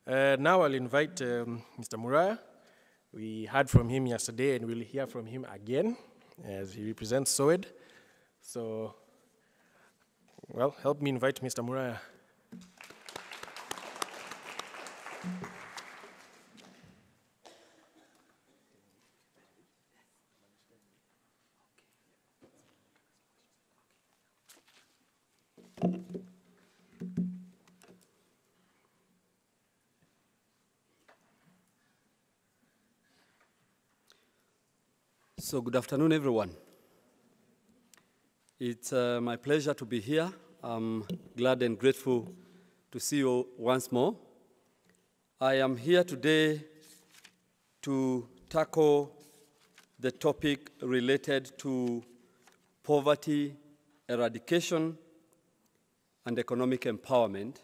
Now I'll invite Mr. Muraya. We heard from him yesterday and we'll hear from him again as he represents SOWED. So, well, help me invite Mr. Muraya. So good afternoon, everyone. It's my pleasure to be here. I'm glad and grateful to see you once more. I am here today to tackle the topic related to poverty eradication and economic empowerment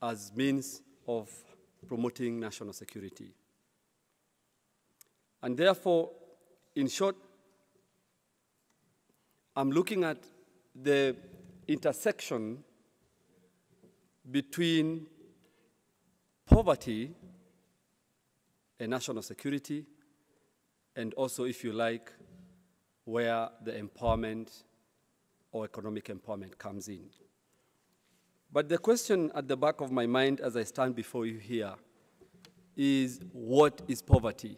as means of promoting national security. And therefore, in short, I'm looking at the intersection between poverty and national security, and also, if you like, where the empowerment or economic empowerment comes in. But the question at the back of my mind as I stand before you here is, what is poverty?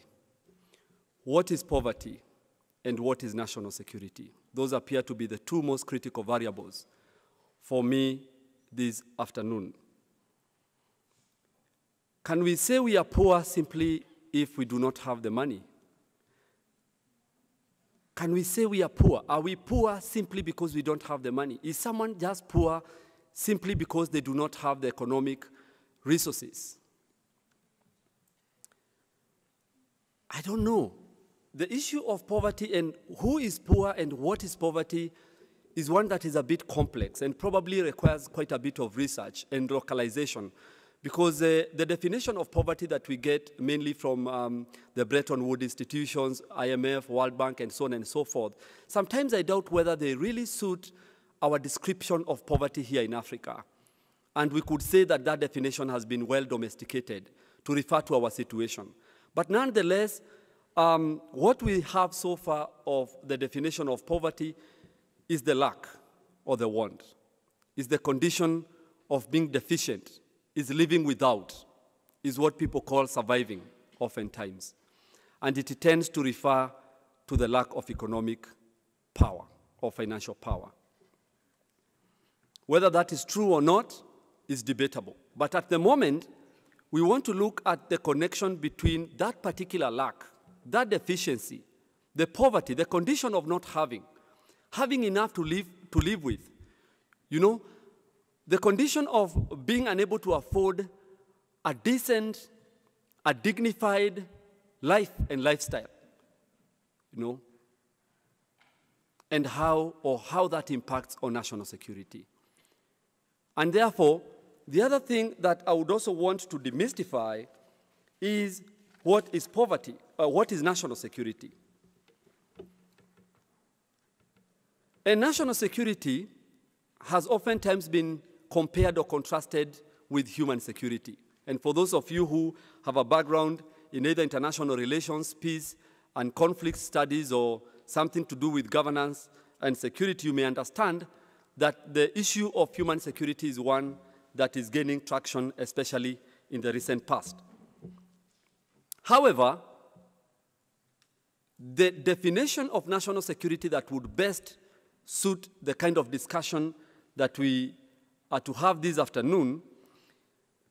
What is poverty and what is national security? Those appear to be the two most critical variables for me this afternoon. Can we say we are poor simply if we do not have the money? Can we say we are poor? Are we poor simply because we don't have the money? Is someone just poor simply because they do not have the economic resources? I don't know. The issue of poverty and who is poor and what is poverty is one that is a bit complex and probably requires quite a bit of research and localization, because the definition of poverty that we get mainly from the Bretton Woods institutions, IMF, World Bank, and so on and so forth, sometimes I doubt whether they really suit our description of poverty here in Africa. And we could say that that definition has been well domesticated to refer to our situation. But nonetheless, what we have so far of the definition of poverty is the lack or the want, is the condition of being deficient, is living without, is what people call surviving oftentimes. And it tends to refer to the lack of economic power or financial power. Whether that is true or not is debatable. But at the moment, we want to look at the connection between that particular lack, that deficiency, the poverty, the condition of not having enough to live with, you know, the condition of being unable to afford a decent, a dignified life and lifestyle, you know, and how that impacts on national security. And therefore, the other thing that I would also want to demystify is what is poverty, what is national security. And national security has oftentimes been compared or contrasted with human security. And for those of you who have a background in either international relations, peace and conflict studies, or something to do with governance and security, you may understand that the issue of human security is one that is gaining traction, especially in the recent past. However, the definition of national security that would best suit the kind of discussion that we are to have this afternoon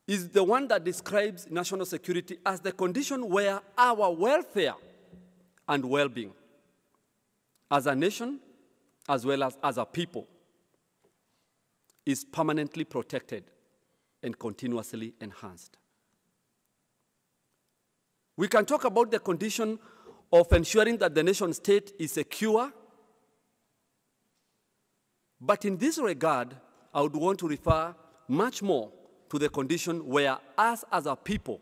is the one that describes national security as the condition where our welfare and well-being as a nation, as well as a people, is permanently protected and continuously enhanced. We can talk about the condition of ensuring that the nation state is secure, but in this regard, I would want to refer much more to the condition where us as a people,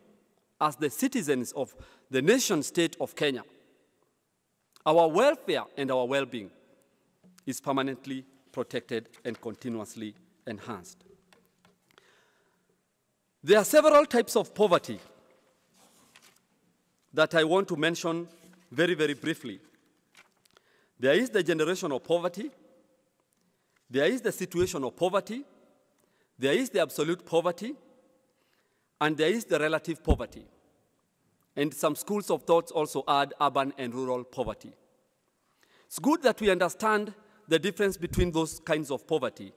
as the citizens of the nation state of Kenya, our welfare and our well-being is permanently protected and continuously enhanced. There are several types of poverty that I want to mention very, very briefly. There is the generational poverty, there is the situational poverty, there is the absolute poverty, and there is the relative poverty. And some schools of thought also add urban and rural poverty. It's good that we understand the difference between those kinds of poverty.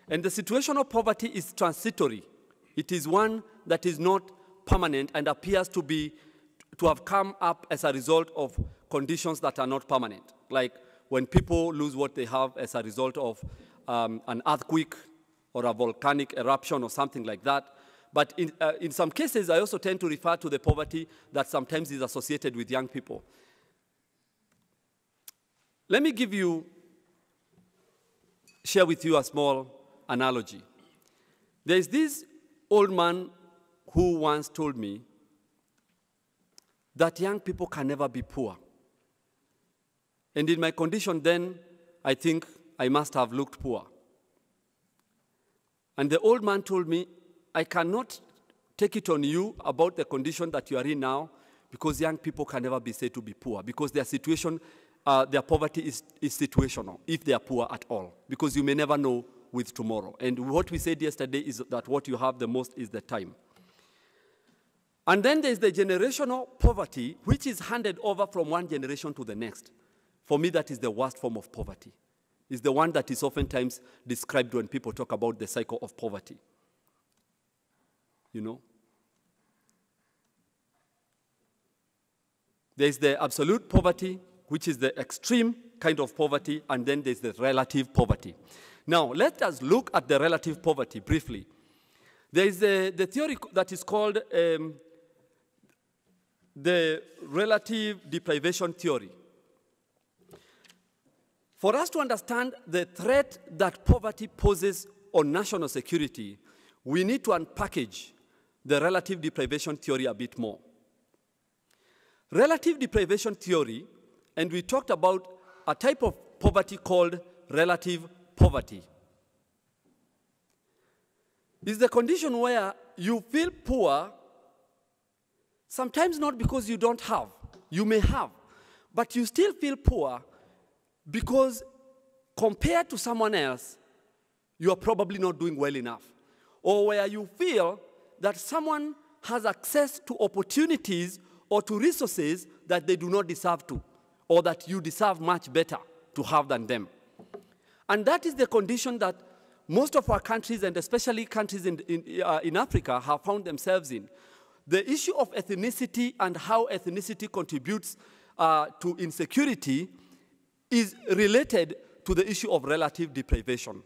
And the situational poverty is transitory. It is one that is not permanent and appears to have come up as a result of conditions that are not permanent, like when people lose what they have as a result of an earthquake or a volcanic eruption or something like that. But in some cases, I also tend to refer to the poverty that sometimes is associated with young people. Let me share with you a small analogy. There is this old man who once told me that young people can never be poor. And in my condition then, I think I must have looked poor. And the old man told me, I cannot take it on you about the condition that you are in now, because young people can never be said to be poor, because their situation, their poverty is situational, if they are poor at all, because you may never know with tomorrow. And what we said yesterday is that what you have the most is the time. And then there's the generational poverty, which is handed over from one generation to the next. For me, that is the worst form of poverty. It's the one that is oftentimes described when people talk about the cycle of poverty. You know? There's the absolute poverty, which is the extreme kind of poverty, and then there's the relative poverty. Now, let us look at the relative poverty briefly. There is the theory that is called the relative deprivation theory. For us to understand the threat that poverty poses on national security, we need to unpackage the relative deprivation theory a bit more. Relative deprivation theory, and we talked about a type of poverty called relative poverty, is the condition where you feel poor, sometimes not because you don't have, you may have, but you still feel poor because compared to someone else, you are probably not doing well enough. Or where you feel that someone has access to opportunities or to resources that they do not deserve to, or that you deserve much better to have than them. And that is the condition that most of our countries, and especially countries in Africa, have found themselves in. The issue of ethnicity and how ethnicity contributes to insecurity is related to the issue of relative deprivation,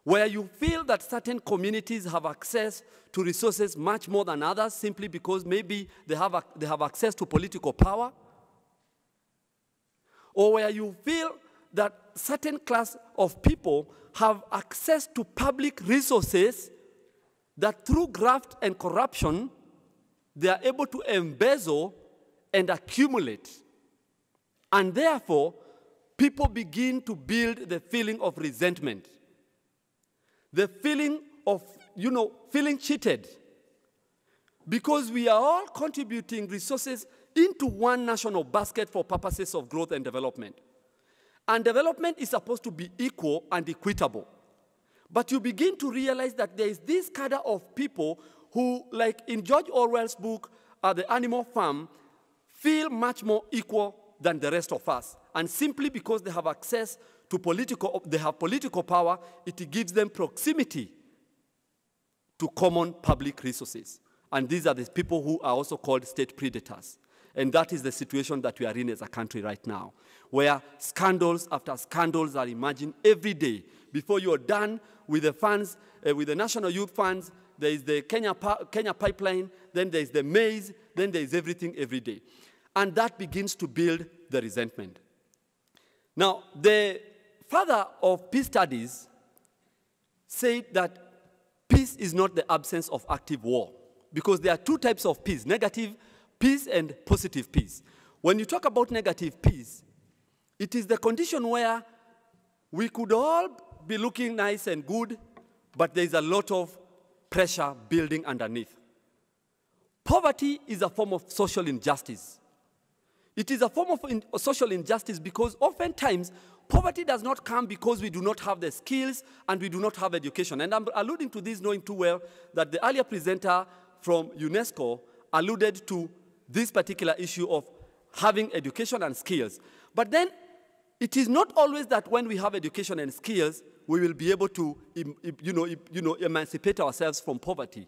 where you feel that certain communities have access to resources much more than others simply because maybe they have access to political power, or where you feel that certain class of people have access to public resources that through graft and corruption, they are able to embezzle and accumulate. And therefore, people begin to build the feeling of resentment, the feeling of, feeling cheated. Because we are all contributing resources into one national basket for purposes of growth and development. And development is supposed to be equal and equitable. But you begin to realize that there is this cadre of people who, like in George Orwell's book, The Animal Farm, feel much more equal than the rest of us. And simply because they have access to political power, it gives them proximity to common public resources. And these are the people who are also called state predators. And that is the situation that we are in as a country right now, where scandals after scandals are emerging every day. Before you are done with the funds, with the National Youth Funds, there is the Kenya pipeline, then there is the maize, then there is everything every day. And that begins to build the resentment. Now, the father of peace studies said that peace is not the absence of active war, because there are two types of peace, negative peace and positive peace. When you talk about negative peace, it is the condition where we could all be looking nice and good, but there is a lot of pressure building underneath. poverty is a form of social injustice. It is a form of social injustice because oftentimes poverty does not come because we do not have the skills and we do not have education. And I'm alluding to this knowing too well that the earlier presenter from UNESCO alluded to this particular issue of having education and skills. But then it is not always that when we have education and skills, we will be able to emancipate ourselves from poverty.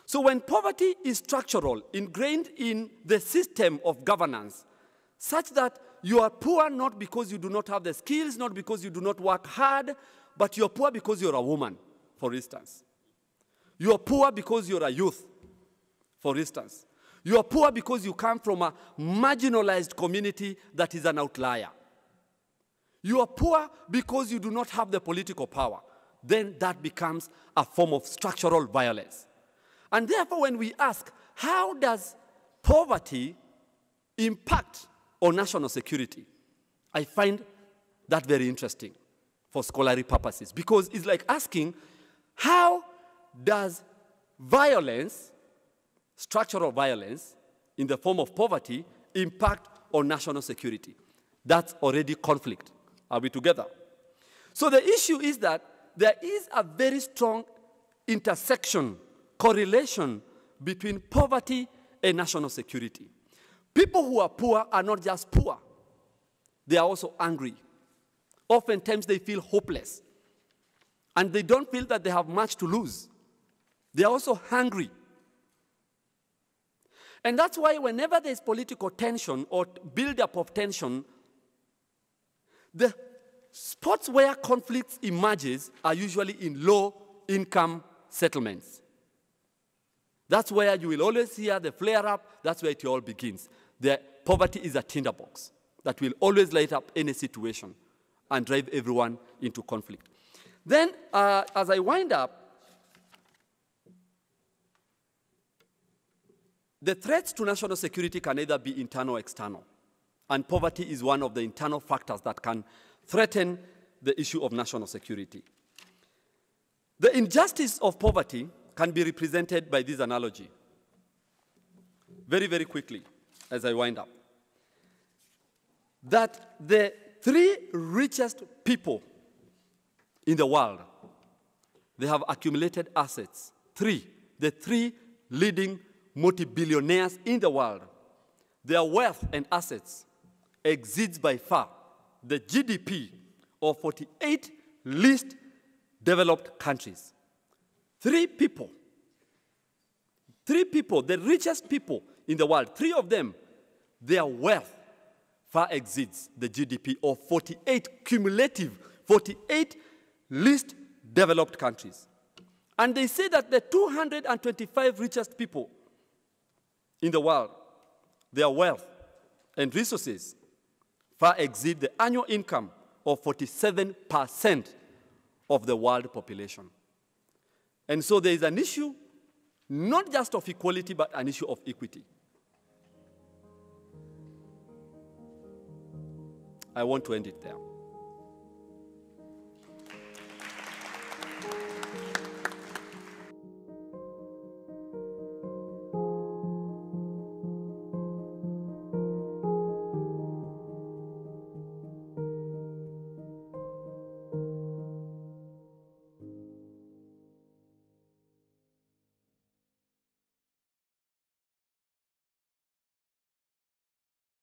So when poverty is structural, ingrained in the system of governance, such that you are poor not because you do not have the skills, not because you do not work hard, but you're poor because you're a woman, for instance. You are poor because you're a youth, for instance. You are poor because you come from a marginalized community that is an outlier. You are poor because you do not have the political power. Then that becomes a form of structural violence. And therefore, when we ask, how does poverty impact on national security? I find that very interesting for scholarly purposes, because it's like asking, how does violence, structural violence, in the form of poverty, impact on national security? That's already conflict. Are we together? So the issue is that there is a very strong intersection, correlation between poverty and national security. People who are poor are not just poor. They are also angry. Oftentimes they feel hopeless. And they don't feel that they have much to lose. They are also hungry. And that's why whenever there's political tension or build-up of tension, the spots where conflicts emerges are usually in low-income settlements. That's where you will always hear the flare-up. That's where it all begins. The poverty is a tinderbox that will always light up any situation and drive everyone into conflict. Then, as I wind up, the threats to national security can either be internal or external. And poverty is one of the internal factors that can threaten the issue of national security. The injustice of poverty can be represented by this analogy. Very, very quickly, as I wind up. That the 3 richest people in the world, they have accumulated assets. The 3 leading multi-billionaires in the world, their wealth and assets exceeds by far the GDP of 48 least developed countries. 3 people, the richest people in the world, 3 of them, their wealth far exceeds the GDP of 48 least developed countries. And they say that the 225 richest people in the world, their wealth and resources far exceed the annual income of 47% of the world population. And so there is an issue, not just of equality, but an issue of equity. I want to end it there.